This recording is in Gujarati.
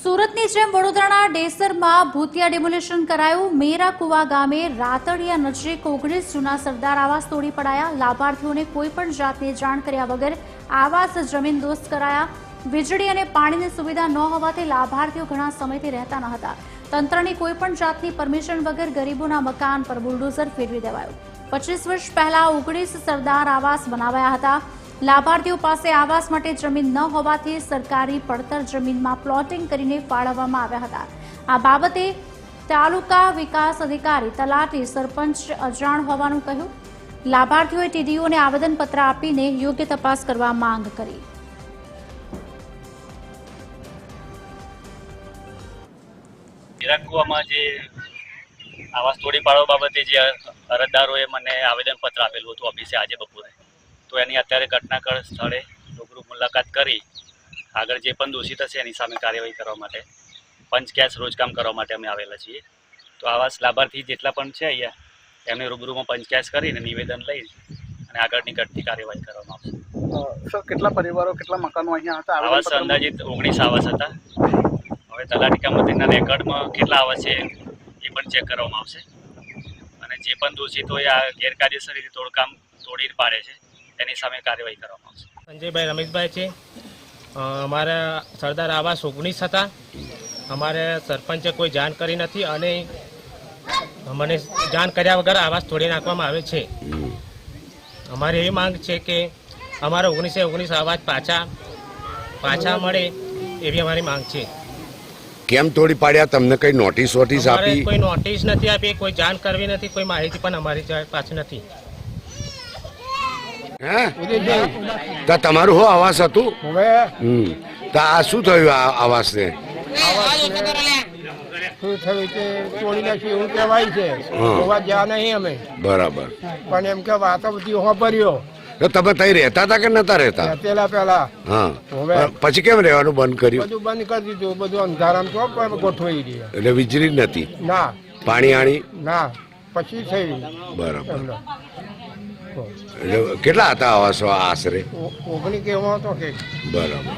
સુરતની જેમ વડોદરાના ડેસરમાં ભૂતિયા ડેમોલેશન કરાયું। મેરા કુવા ગામે રાતડિયા નજીક 19 જૂના સરદાર આવાસ તોડી પડાયા। લાભાર્થીઓને કોઈ પણ જાતની જાણ કર્યા વગર આવાસ જમીનદોસ્ત કરાયા। વીજળી અને પાણીની સુવિધા ન હોવાથી લાભાર્થીઓ ઘણા સમયથી રહેતા ન હતા। તંત્રની કોઈ પણ જાતની પરમિશન વગર ગરીબોના મકાન પર બુલડોઝર ફેરવી દેવાયું। 25 વર્ષ પહેલા 19 સરદાર આવાસ બનાવાયા હતા। લાભાર્થીઓ પાસે આવાસ માટે જમીન ન હોવાથી સરકારી પડતર જમીનમાં પ્લોટિંગ કરીને ફાળવવામાં આવ્યા હતા। આ બાબતે તાલુકા વિકાસ અધિકારી, તલાટી, સરપંચ અજાણ હોવાનું કહ્યું। લાભાર્થીઓએ ટીડીઓને આવેદનપત્ર આપીને યોગ્ય તપાસ કરવા માંગ કરી। મેરાકુવામાં જે આવાસ તોડી પાડવા બાબતે જે અરજદારોએ મને આવેદનપત્ર આપેલું હતું ઓફિસે આજે બપોરે, તો એની અત્યારે ઘટનાસ્થળ સ્થળે રૂબરૂ મુલાકાત કરી આગળ જે પણ દોષિત હશે એની સામે કાર્યવાહી કરવા માટે પંચકેસ રોજકામ કરવા માટે અમે આવેલા છીએ। તો આવાસ લાભાર્થી જેટલા પણ છે અહીંયા એમને રૂબરૂમાં પંચકેસ કરીને નિવેદન લઈ અને આગળની ઘટતી કાર્યવાહી કરવામાં આવશે। સર, કેટલા પરિવારો, કેટલા મકાનો અહીંયા હતા? આવાસ અંદાજિત 19 આવાસ હતા। હવે તલાટી મંત્રીના રેકોર્ડમાં કેટલા આવાસ છે એ પણ ચેક કરવામાં આવશે અને જે પણ દોષિત હોય આ ગેરકાયદેસર રીતે તોડી પાડે છે એની સામે કાર્યવાહી કરવામાં આવશે। સંજયભાઈ રમેશભાઈ છે। અમારા સરદાર આવાસ 19 હતા। અમારે સરપંચે કોઈ જાણ કરી નથી અને મને જાણ કર્યા વગર આવાસ તોડી નાખવામાં આવે છે। અમારી એવી માંગ છે કે અમારા 19 આવાસ પાછા મળે એવી અમારી માંગ છે। કેમ તોડી પાડ્યા? તમને કઈ નોટિસ આપી? કોઈ નોટિસ નથી આપી, કોઈ જાણ કરવી નથી, કોઈ માહિતી પણ અમારી પાસે નથી। તો તમારું શું આવાસ હતું? તો આ શું થયું આ આવાસને? શું થયું કે તોડી નાખ્યું એવું કહેવાય છે। જોવા ગયા નહીં અમે, બરાબર, પણ એમ કે વાતો બધી વાપર્યો। તો તમે ત્યાં રહેતા હતા કે નતા રહેતા? પેલા હા, પછી કેમ રહેવાનું બંધ કર્યું? બધું બંધ કરી દીધું, બધું અંધારામાં તો ગોઠવાઈ રહ્યા। એટલે વીજળી નથી? ના, પાણી આણી ના, પછી થયું। બરાબર। એટલે કેટલા હતા આવાસો આશરે? 19 કેવો હતો કે? બરાબર।